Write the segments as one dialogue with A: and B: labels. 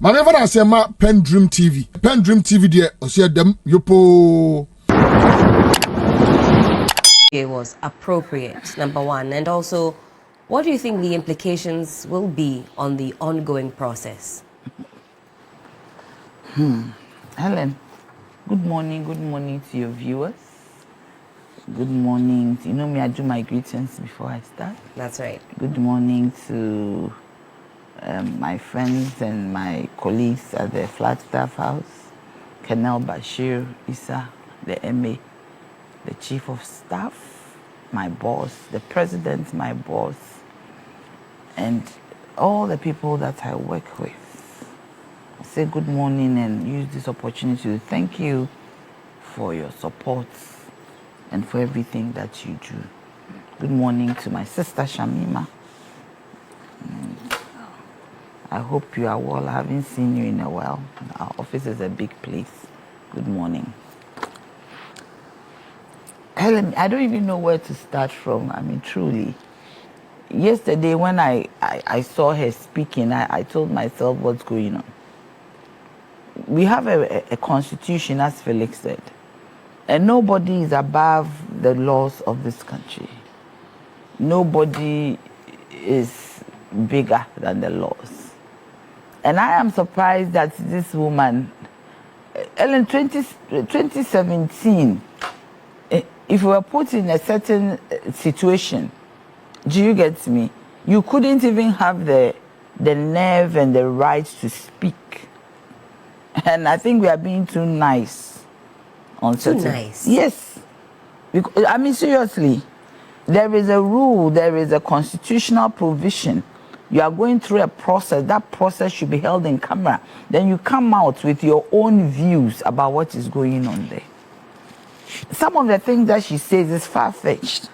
A: Maneva na sema PENDREAM TV. PENDREAM TV de osia dem yopo.
B: It was appropriate, number one, and also, what do you think the implications will be on the ongoing process?
C: Helen, good morning to your viewers. Good morning. You know me, I do my greetings before I start.
B: That's right.
C: Good morning to my friends and my colleagues at the Flagstaff House, Colonel Bashir Issa, the MA, the Chief of Staff, my boss, the President, my boss, and all the people that I work with. I say good morning and use this opportunity to thank you for your support and for everything that you do. Good morning to my sister Shamima. I hope you are well. I haven't seen you in a while. Our office is a big place. Good morning. Helen, I don't even know where to start from. I mean, truly. Yesterday when I saw her speaking, I told myself what's going on. We have a constitution, as Felix said, and nobody is above the laws of this country. Nobody is bigger than the laws. And I am surprised that this woman, in 2017, if we were put in a certain situation, do you get me? You couldn't even have the nerve and the right to speak. And I think we are being too nice on certain.
B: Too nice?
C: Yes. Because, I mean, seriously, there is a rule, there is a constitutional provision. You are going through a process. That process should be held in camera. Then you come out with your own views about what is going on there. Some of the things that she says is far-fetched.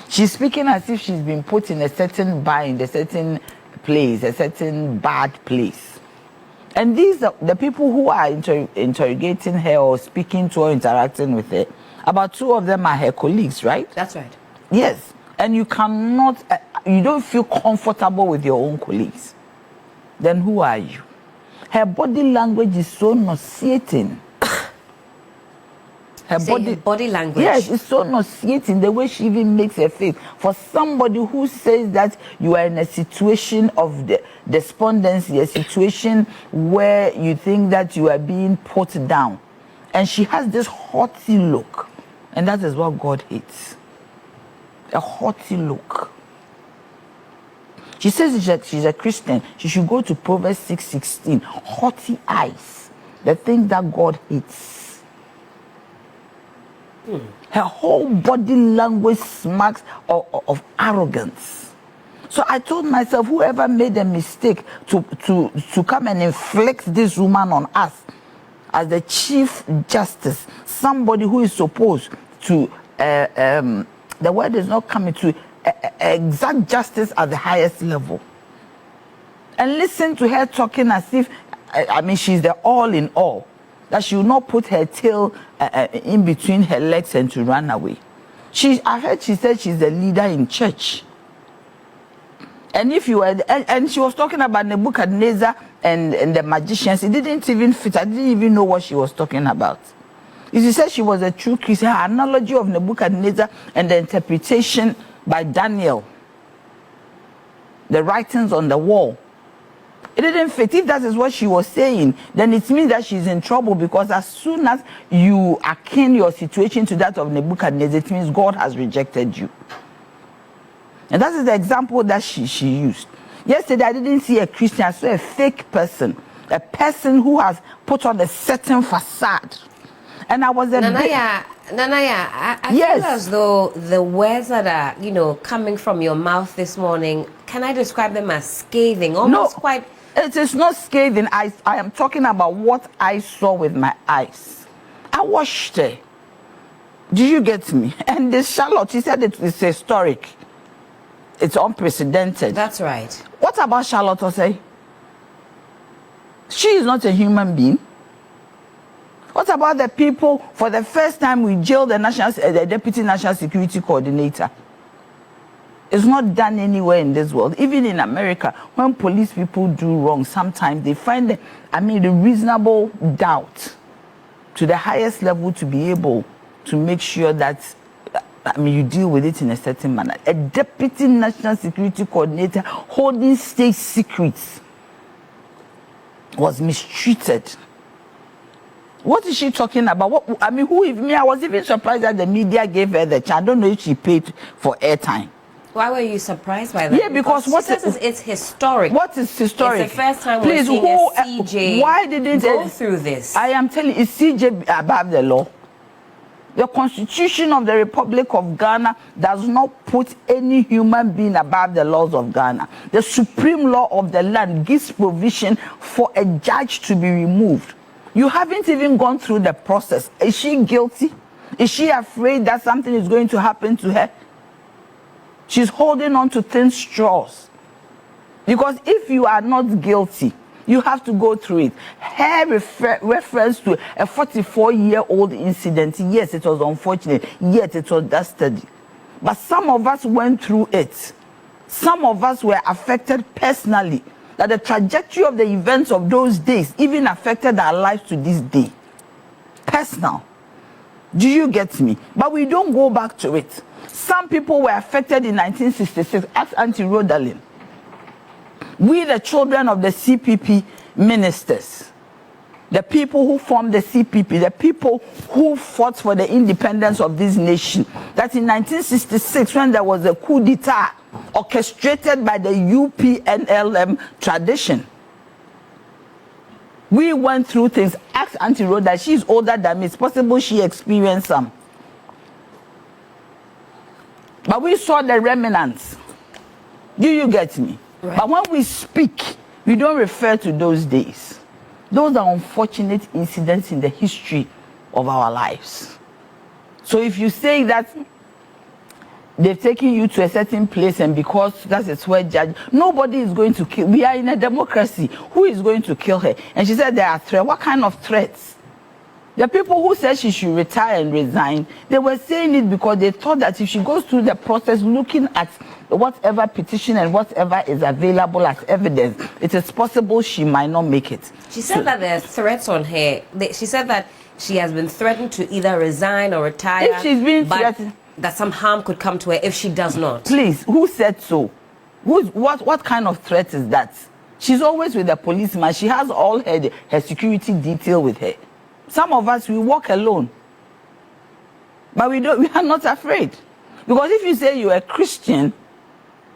C: She's speaking as if she's been put in a certain bind, a certain place, a certain bad place. And these are the people who are interrogating her or speaking to her, interacting with her. About 2 of them are her colleagues, right?
B: That's right.
C: Yes. And you cannot, you don't feel comfortable with your own colleagues. Then who are you? Her body language is so nauseating. Her
B: body language.
C: Yes, it's so nauseating, the way she even makes her face. For somebody who says that you are in a situation of despondency, a situation where you think that you are being put down. And she has this haughty look. And that is what God hates. A haughty look. She says she's a Christian. She should go to Proverbs 6:16. Haughty eyes. The thing that God hates. Her whole body language smacks of arrogance. So I told myself, whoever made a mistake to come and inflict this woman on us as the Chief Justice, somebody who is supposed to, the word is not coming to exact justice at the highest level. And listen to her talking as if, I mean, she's the all in all. That she will not put her tail in between her legs and to run away. I heard she said she's the leader in church. And if you were, and she was talking about Nebuchadnezzar and the magicians, it didn't even fit. I didn't even know what she was talking about. She said she was a true Christian. Her analogy of Nebuchadnezzar and the interpretation by Daniel, the writings on the wall, it didn't fit. If that is what she was saying, then it means that she's in trouble, because as soon as you akin your situation to that of Nebuchadnezzar, it means God has rejected you. And that is the example that she used. Yesterday, I didn't see a Christian. I saw a fake person. A person who has put on a certain facade. And I was a
B: Nanaya, I
C: yes.
B: feel as though the words that are, coming from your mouth this morning, can I describe them as scathing? Almost quite...
C: It is not scathing. I am talking about what I saw with my eyes. I watched her. Do you get me? And this Charlotte, she said it is historic. It's unprecedented.
B: That's right.
C: What about Charlotte Osei? She is not a human being. What about the people, for the first time we jailed the Deputy National Security Coordinator? It's not done anywhere in this world. Even in America, when police people do wrong, sometimes they find the reasonable doubt to the highest level to be able to make sure that you deal with it in a certain manner. A deputy national security coordinator holding state secrets was mistreated. What is she talking about? I was even surprised that the media gave her the chance. I don't know if she paid for airtime.
B: Why were you surprised by that?
C: Yeah, because
B: it's historic.
C: What is historic?
B: It's the first time we're seeing a CJ
C: why didn't
B: go through this.
C: I am telling you, is CJ above the law? The Constitution of the Republic of Ghana does not put any human being above the laws of Ghana. The supreme law of the land gives provision for a judge to be removed. You haven't even gone through the process. Is she guilty? Is she afraid that something is going to happen to her? She's holding on to thin straws. Because if you are not guilty, you have to go through it. Her reference to a 44-year-old incident, yes, it was unfortunate, yet it was dastardly. But some of us went through it. Some of us were affected personally, that the trajectory of the events of those days even affected our lives to this day. Personal. Do you get me? But we don't go back to it. Some people were affected in 1966. Ask Auntie Rodalyn. We, the children of the CPP ministers, the people who formed the CPP, the people who fought for the independence of this nation, that in 1966, when there was a coup d'etat orchestrated by the UPNLM tradition, we went through things. Ask Auntie Rhoda, she's older than me. It's possible she experienced some. But we saw the remnants. Do you get me? Right. But when we speak, we don't refer to those days. Those are unfortunate incidents in the history of our lives. So if you say that they've taken you to a certain place and because that is where judge, nobody is going to kill. We are in a democracy. Who is going to kill her? And she said there are threats. What kind of threats? The people who said she should retire and resign, they were saying it because they thought that if she goes through the process looking at whatever petition and whatever is available as evidence, it is possible she might not make it.
B: She said that there are threats on her. She said that she has been threatened to either resign or retire.
C: If she's been threatened,
B: that some harm could come to her if she does not.
C: Please, who said so? What kind of threat is that? She's always with the policeman. She has all her security detail with her. Some of us, we walk alone. But we are not afraid. Because if you say you're a Christian,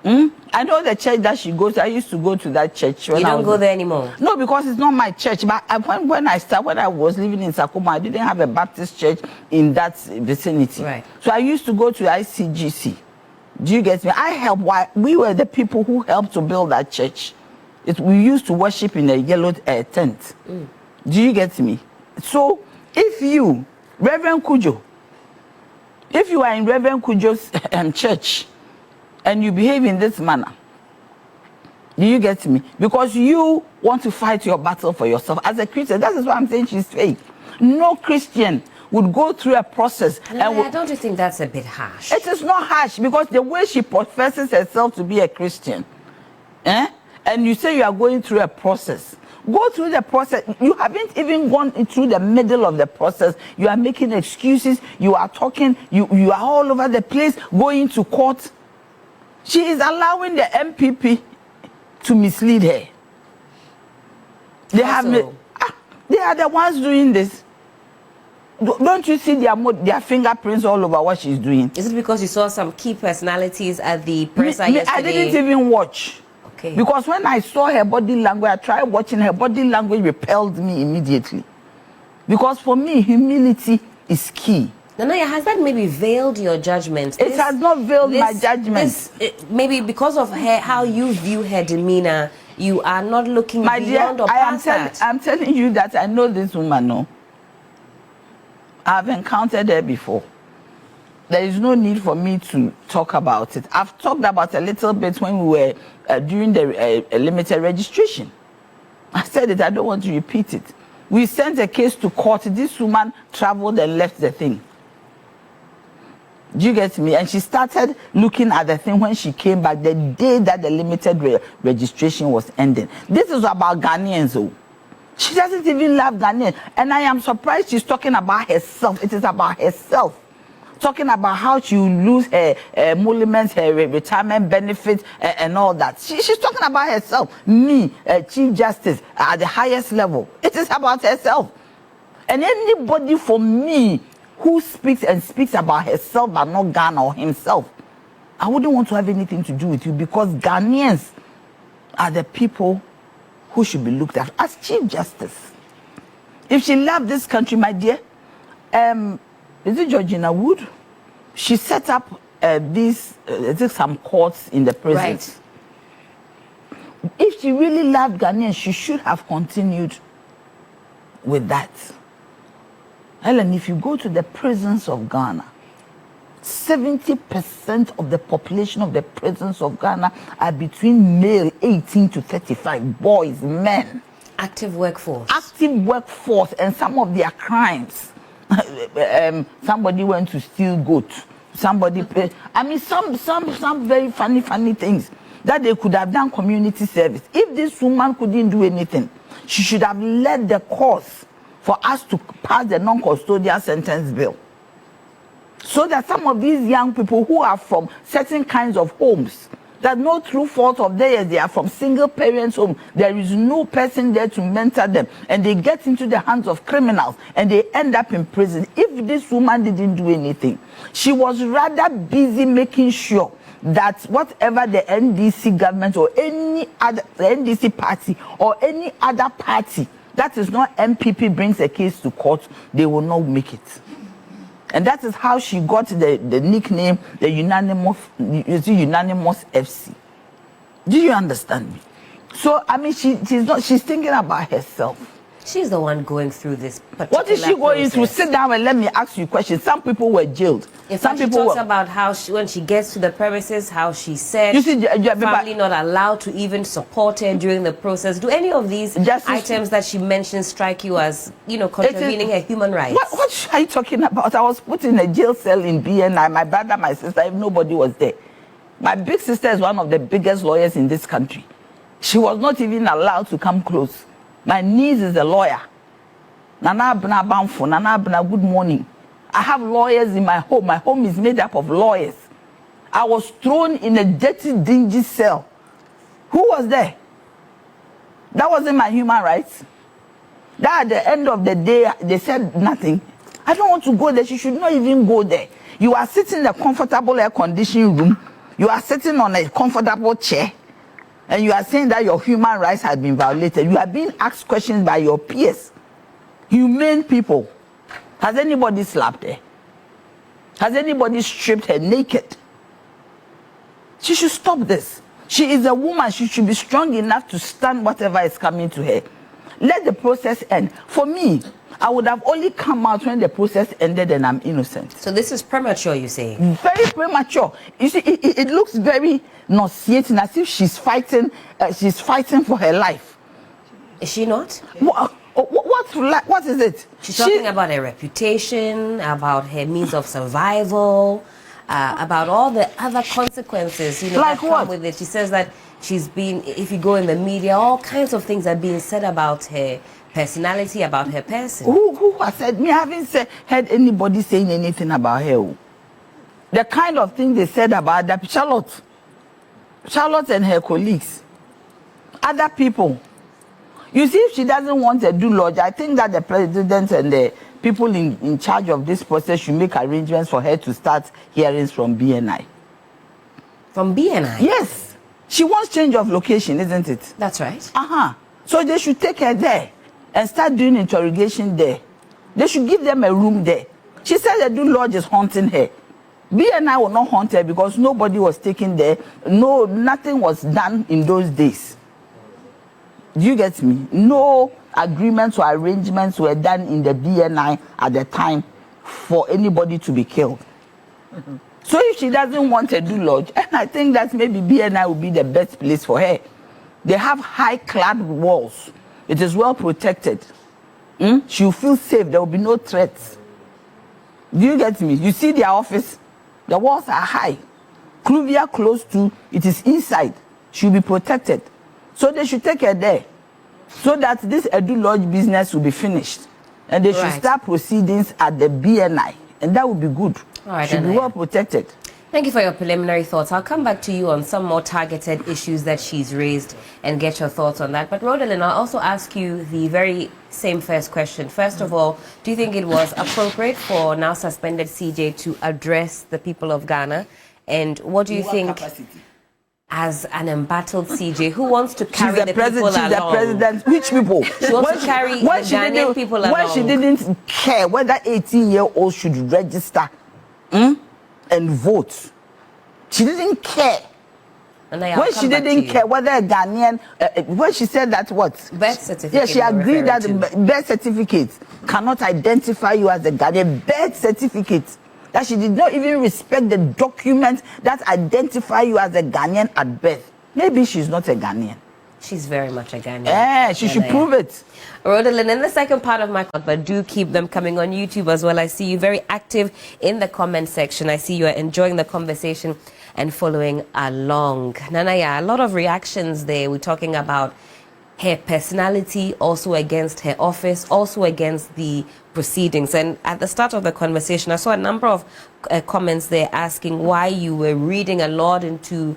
C: I know the church that she goes to. I used to go to that church.
B: You don't go there anymore?
C: No, because it's not my church. But when I was living in Sakuma, I didn't have a Baptist church in that vicinity.
B: Right.
C: So I used to go to ICGC. Do you get me? We were the people who helped to build that church. We used to worship in a yellow tent. Do you get me? So if you, Reverend Kujo, if you are in Reverend Kujo's church and you behave in this manner, do you get me? Because you want to fight your battle for yourself. As a Christian, that is why I'm saying she's fake. No Christian would go through a process.
B: Don't you think that's a bit harsh?
C: It is not harsh because the way she professes herself to be a Christian, and you say you are going through a process. Go through the process. You haven't even gone through the middle of the process. You are making excuses. You are talking. You are all over the place, going to court. She is allowing the MPP to mislead her. They are the ones doing this. Don't you see their fingerprints all over what she's doing?
B: Is it because you saw some key personalities at the presser yesterday?
C: I didn't even watch. Okay. Because when I saw her body language, I tried watching her body language, repelled me immediately. Because for me, humility is key.
B: Nanaya, has that maybe veiled your judgment?
C: It has not veiled my judgment.
B: Maybe because of how you view her demeanor, you are not looking beyond or past that.
C: I'm telling you that I know this woman, no. I've encountered her before. There is no need for me to talk about it. I've talked about a little bit when we were during the limited registration. I said it, I don't want to repeat it. We sent a case to court. This woman traveled and left the thing. Do you get me? And she started looking at the thing when she came back the day that the limited registration was ending. This is about Ghanaians, oh. She doesn't even love Ghanaians. And I am surprised she's talking about herself. It is about herself. Talking about how she will lose her emoluments, her retirement benefits, and all that. She's talking about herself. Me, Chief Justice, at the highest level. It is about herself. And anybody for me who speaks about herself but not Ghana or himself, I wouldn't want to have anything to do with you, because Ghanaians are the people who should be looked at as Chief Justice. If she loved this country, my dear, is it Georgina Wood? She set up some courts in the prisons. Right. If she really loved Ghanaians, she should have continued with that. Helen, if you go to the prisons of Ghana, 70% of the population of the prisons of Ghana are between male 18 to 35, boys, men.
B: Active workforce. Active
C: workforce, and some of their crimes. Somebody went to steal goat. Somebody paid. I mean, some very funny things that they could have done community service. If this woman couldn't do anything, she should have led the cause for us to pass the non-custodial sentence bill, so that some of these young people who are from certain kinds of homes, that no true fault of theirs, they are from single parents' home, there is no person there to mentor them, and they get into the hands of criminals and they end up in prison. If this woman didn't do anything, she was rather busy making sure that whatever the NDC government or any other, the NDC party or any other party that is not MPP brings a case to court, they will not make it. And that is how she got the nickname, the unanimous FC. Do you understand me? So, I mean, she's thinking about herself.
B: She's the one going through this particular
C: What is she going through? Sit down and let me ask you a question. Some people were jailed.
B: In fact, she talks about how when she gets to the premises, how she said family not allowed to even support her during the process. Do any of these items that she mentioned strike you as, contravening her human rights?
C: What are you talking about? I was put in a jail cell in BNI. My brother, my sister, if nobody was there. My big sister is one of the biggest lawyers in this country. She was not even allowed to come close. My niece is a lawyer. Nana Abna Banfo, Nana Abna, good morning. I have lawyers in my home. My home is made up of lawyers. I was thrown in a dirty, dingy cell. Who was there? That wasn't my human rights. That at the end of the day, they said nothing. I don't want to go there. She should not even go there. You are sitting in a comfortable air-conditioned room. You are sitting on a comfortable chair. And you are saying that your human rights have been violated. You are being asked questions by your peers. Humane people. Has anybody slapped her? Has anybody stripped her naked? She should stop this. She is a woman. She should be strong enough to stand whatever is coming to her. Let the process end. For me, I would have only come out when the process ended and I'm innocent.
B: So this is premature, you say?
C: Very premature. You see, it looks very nauseating, as if she's fighting for her life.
B: Is she not?
C: What is it?
B: She's talking about her reputation, about her means of survival, about all the other consequences, that come with it. She says that she's been, if you go in the media, all kinds of things are being said about her personality, about her person.
C: Who has said? Me, I haven't heard anybody saying anything about her. The kind of thing they said about that Charlotte and her colleagues, other people. You see, if she doesn't want to do lodge, I think that the president and the people in charge of this process should make arrangements for her to start hearings from BNI.
B: From BNI?
C: Yes. She wants change of location, isn't it?
B: That's right.
C: So they should take her there and start doing interrogation there. They should give them a room there. She said the do lodge is haunting her. BNI will not haunt her because nobody was taken there. No, nothing was done in those days. Do you get me? No agreements or arrangements were done in the BNI at the time for anybody to be killed. So if she doesn't want to do lodge, and I think that maybe BNI will be the best place for her. They have high-clad walls. It is well protected. She'll feel safe. There will be no threats. Do you get me? You see their office? The walls are high. Cluvia close to, it is inside. She'll be protected. So they should take her there. So that this Edu Lodge business will be finished. And they should start proceedings at the BNI. And that would be good.
B: All right,
C: should be well protected.
B: Thank you for your preliminary thoughts. I'll come back to you on some more targeted issues that she's raised and get your thoughts on that. But Rhodalyn, I'll also ask you the very same first question. First of all, do you think it was appropriate for now suspended CJ to address the people of Ghana? And what do you think, as an embattled CJ, who wants to carry the people along?
C: She's the president. Which people?
B: She wants to carry the Ghanaian people along.
C: When she didn't care whether 18-year-olds should register and vote. She didn't care. When she didn't care whether a Ghanaian, when she said that what?
B: Birth certificate.
C: Yeah, she agreed that birth certificates cannot identify you as a Ghanaian. Birth certificate. That she did not even respect the document that identify you as a Ghanaian at birth. Maybe she's not a Ghanaian.
B: She's very much a Ghanaian.
C: Yeah, she should prove it.
B: Rhodalyn, in the second part of my comment, but do keep them coming on YouTube as well. I see you very active in the comment section. I see you are enjoying the conversation and following along. Nanaya, a lot of reactions there. We're talking about her personality, also against her office, also against the proceedings. And at the start of the conversation, I saw a number of comments there asking why you were reading a lot into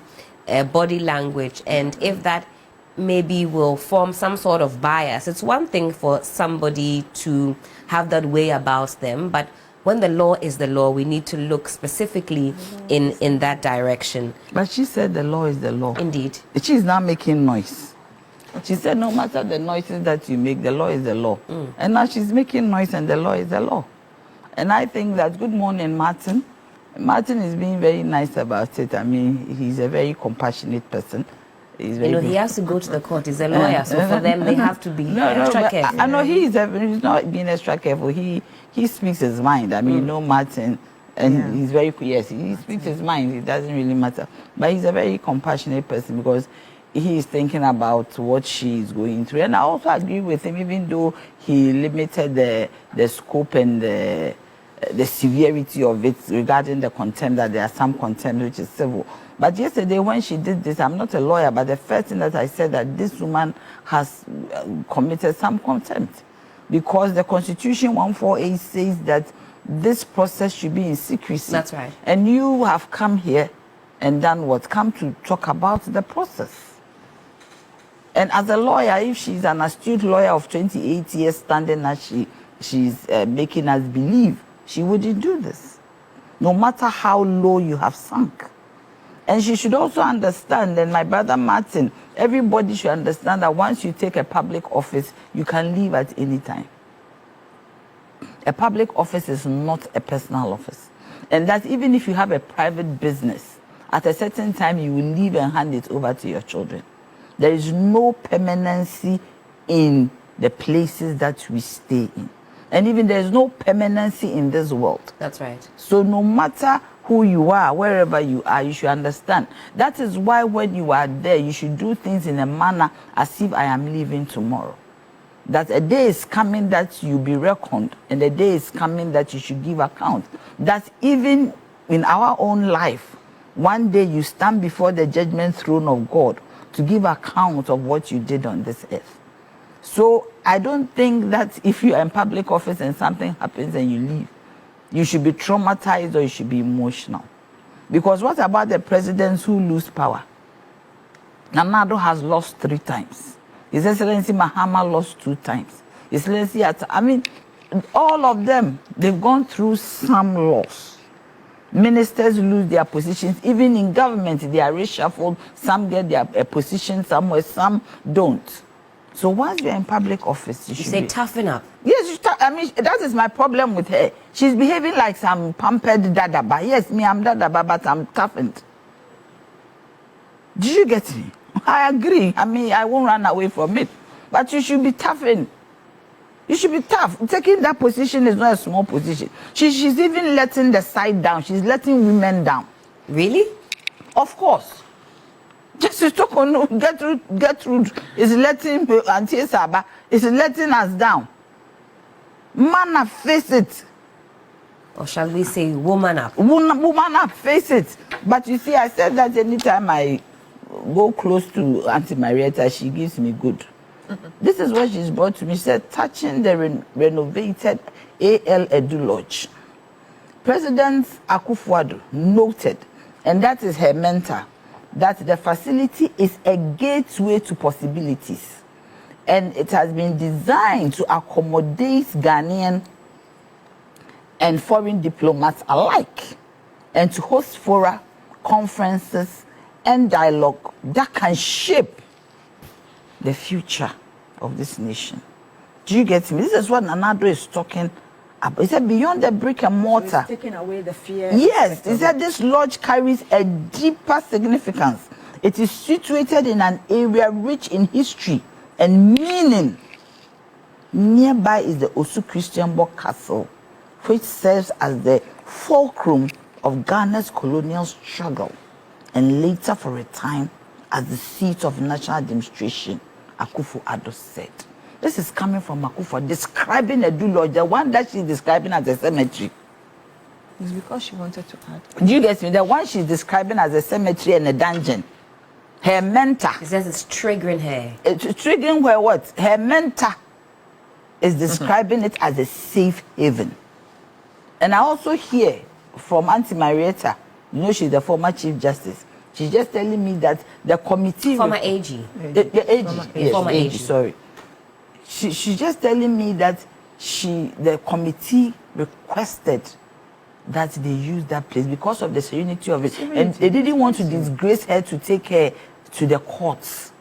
B: body language and if that maybe will form some sort of bias. It's one thing for somebody to have that way about them, but when the law is the law, we need to look specifically in that direction.
C: But she said the law is the law.
B: Indeed.
C: She's not making noise. She said no matter the noises that you make, the law is the law. And now she's making noise and the law is the law. And I think that, good morning, Martin. Martin is being very nice about it. I mean, he's a very compassionate person. He's very
B: he has to go to the court. He's a lawyer, so for them, they have to be extra careful.
C: I know he's not being extra careful. He speaks his mind. I mean, you know, Martin, and he's very, he speaks his mind. It doesn't really matter. But he's a very compassionate person because he is thinking about what she is going through. And I also agree with him, even though he limited the scope and the severity of it regarding the contempt, that there are some contempt which is civil. But yesterday when she did this, I'm not a lawyer, but the first thing that I said that this woman has committed some contempt. Because the Constitution 148 says that this process should be in secrecy.
B: That's right.
C: And you have come here and done what? Come to talk about the process. And as a lawyer, if she's an astute lawyer of 28 years standing as she's making us believe, she wouldn't do this. No matter how low you have sunk. And she should also understand, and my brother Martin, everybody should understand that once you take a public office, you can leave at any time. A public office is not a personal office. And that even if you have a private business, at a certain time you will leave and hand it over to your children. There is no permanency in the places that we stay in. And even there is no permanency in this world.
B: That's right.
C: So no matter who you are, wherever you are, you should understand. That is why when you are there, you should do things in a manner as if I am leaving tomorrow. That a day is coming that you'll be reckoned, and a day is coming that you should give account. That even in our own life, one day you stand before the judgment throne of God to give account of what you did on this earth. So I don't think that if you are in public office and something happens and you leave, you should be traumatized or you should be emotional. Because what about the presidents who lose power? Nana Addo has lost 3 times. His Excellency Mahama lost 2 times. His Excellency, I mean, all of them, they've gone through some loss. Ministers lose their positions. Even in government, they are reshuffled. Some get their position somewhere, some don't. So once you're in public office, you should
B: say toughen up.
C: Yes, I mean, that is my problem with her. She's behaving like some pampered dadaba. Yes, me, I'm dadaba, but I'm toughened. Did you get me? I agree. I mean, I won't run away from it. But you should be toughened. You should be tough. Taking that position is not a small position. She's even letting the side down. She's letting women down.
B: Really?
C: Of course. Just to talk on Gertrude is letting Auntie Saba is letting us down. Man, face it.
B: Or shall we say woman up?
C: Woman up, face it. But you see, I said that anytime I go close to Auntie Marietta, she gives me good. This is what she's brought to me. She said, touching the renovated A.L. Edu Lodge. President Akufo-Addo noted, and that is her mentor, that the facility is a gateway to possibilities. And it has been designed to accommodate Ghanaian and foreign diplomats alike, and to host fora, conferences, and dialogue that can shape the future of this nation. Do you get me? This is what Nanado is talking about. He said beyond the brick and mortar.
D: So it's taking away the fear.
C: Yes, he said this lodge carries a deeper significance. It is situated in an area rich in history and meaning. Nearby is the Osu Christianborg Castle, which serves as the fulcrum of Ghana's colonial struggle, and later for a time as the seat of national administration, Akufo-Addo said. This is coming from Akufo, describing Edu Lodge, the one that she's describing as a cemetery.
D: It's because she wanted to add.
C: Do you get me? The one she's describing as a cemetery and a dungeon. Her mentor.
B: She says it's triggering her.
C: It's triggering her what? Her mentor is describing it as a safe haven. And I also hear from Auntie Marietta, you know, she's the former Chief Justice. She's just telling me that the committee...
B: Former AG.
C: The AG. Yes,
B: former AG.
C: Sorry. She's just telling me that the committee requested that they use that place because of the serenity of it. And they didn't want to disgrace her to take her to the courts,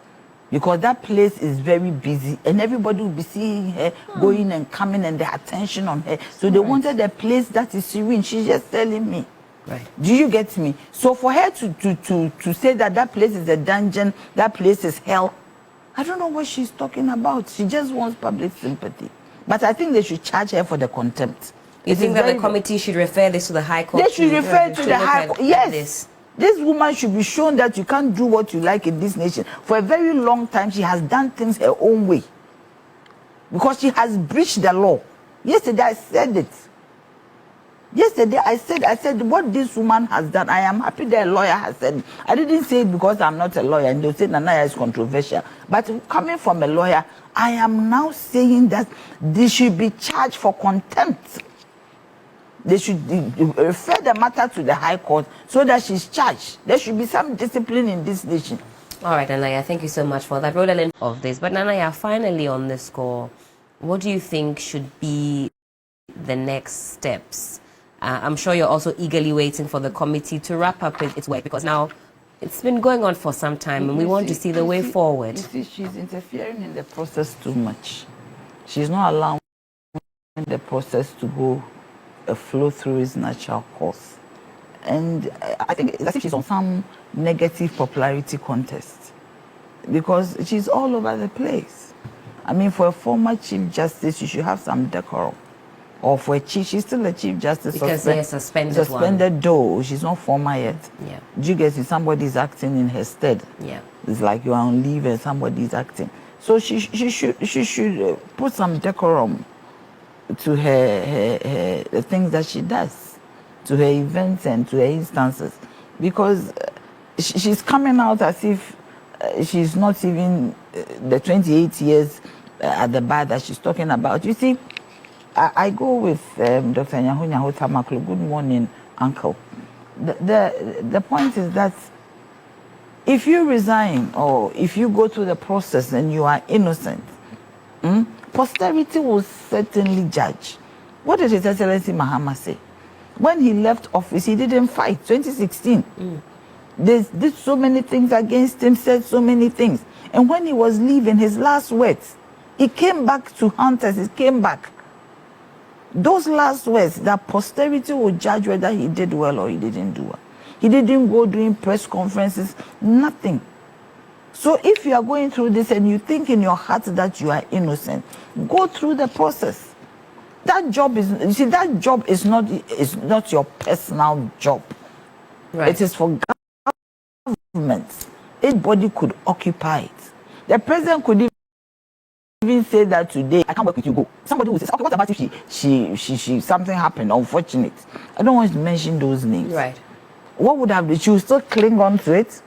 C: because that place is very busy and everybody will be seeing her going and coming and the attention on her. So they wanted a place that is serene. She's just telling me.
B: Right.
C: Do you get me? So for her to say that that place is a dungeon, that place is hell, I don't know what she's talking about. She just wants public sympathy. But I think they should charge her for the contempt.
B: You think that the committee should refer this to the High Court?
C: They should refer to the High Court. Yes. This woman should be shown that you can't do what you like in this nation. For a very long time, she has done things her own way, because she has breached the law. Yesterday, I said it. Yesterday, I said what this woman has done. I am happy that a lawyer has said it. I didn't say it because I'm not a lawyer, and they'll say Nanaya is controversial. But coming from a lawyer, I am now saying that they should be charged for contempt. They should refer the matter to the High Court so that she's charged. There should be some discipline in this nation.
B: All right, Nanaya, thank you so much for that. Roland of this. But Nanaya, finally on this score, what do you think should be the next steps? I'm sure you're also eagerly waiting for the committee to wrap up its work, because now it's been going on for some time and we want to see the way forward.
C: You see, she's interfering in the process too much. She's not allowing the process to go flow through its natural course. And I think it's as if she's on some negative popularity contest, because she's all over the place. I mean, for a former Chief Justice, you should have some decorum. Or for a chief, she's still a Chief Justice.
B: Because they're suspended
C: one. Though, she's not former yet.
B: Yeah.
C: Do you get it? Somebody's acting in her stead.
B: Yeah.
C: It's like you are on leave and somebody's acting. So she should put some decorum to her the things that she does, to her events and to her instances, because she's coming out as if she's not even the 28 years at the bar that she's talking about. You see, I go with Dr. Nyaho Tamaklo. Good morning, Uncle. The point is that if you resign or if you go through the process and you are innocent, posterity will certainly judge. What did His Excellency Mahama say? When he left office, he didn't fight. 2016. They did so many things against him, said so many things. And when he was leaving, his last words, he came back to hunters, he came back. Those last words, that posterity will judge whether he did well or he didn't do well. He didn't go doing press conferences, nothing. So if you are going through this and you think in your heart that you are innocent, go through the process. That job is, you see, that job is not your personal job.
B: Right.
C: It is for government. Anybody could occupy it. The president could even say that today, I can't work with you, go. Somebody will say, okay, what about if she something happened, unfortunate? I don't want to mention those names.
B: Right.
C: What would have been? She would still cling on to it.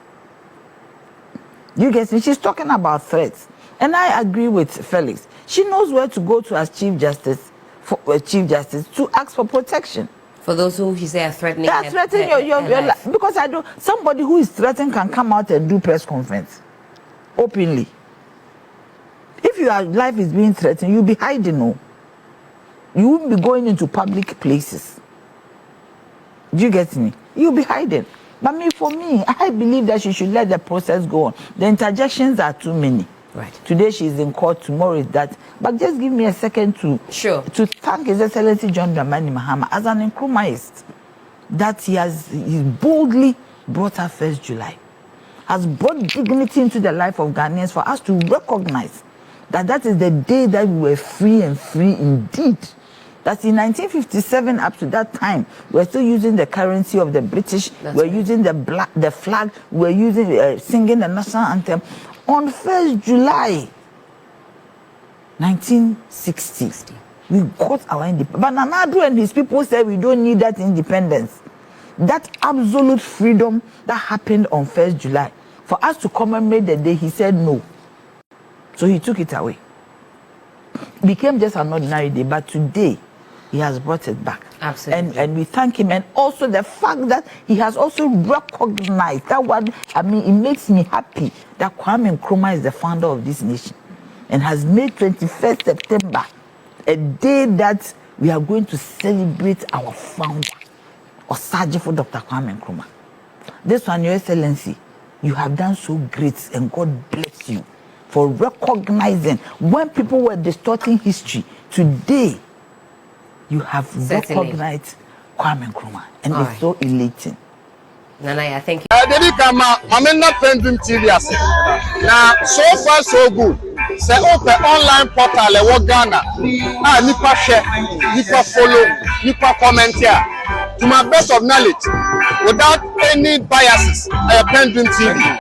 C: You get me? She's talking about threats. And I agree with Felix. She knows where to go to as Chief Justice, to ask for protection.
B: For those who you say are threatening.
C: They are threatening your life. Because I don't. Somebody who is threatened can come out and do press conference openly. If your life is being threatened, you'll be hiding. No, you won't be going into public places. Do you get me? You'll be hiding. But for me, I believe that she should let the process go on. The interjections are too many.
B: Right.
C: Today she's in court, tomorrow is that. But just give me a second to thank His Excellency John Dramani Mahama as an Nkrumahist, that he boldly brought her 1st July, has brought dignity into the life of Ghanaians for us to recognize that is the day that we were free and free indeed. That in 1957 up to that time, we're still using the currency of the British. We're using the flag. We're using singing the national anthem. On 1st July 1960, we got our independence. But Nana Addo and his people said we don't need that independence. That absolute freedom that happened on 1st July, for us to commemorate the day, he said no. So he took it away. It became just an ordinary day, but today, he has brought it back.
B: Absolutely.
C: And we thank him. And also the fact that he has also recognized that one, it makes me happy that Kwame Nkrumah is the founder of this nation and has made 21st September a day that we are going to celebrate our founder, Osajifo Dr. Kwame Nkrumah. This one, Your Excellency, you have done so great, and God bless you for recognizing when people were distorting history. Today, you have recognized Kwame Nkrumah, and it's so elating.
B: Nana, thank you.
E: Dedi kama amena PENDREAM TV ase. Na so far so good. Say open online portal e wo Ghana. Nipa share, nipa follow, nipa comment here. To my best of knowledge, without any biases, PENDREAM TV.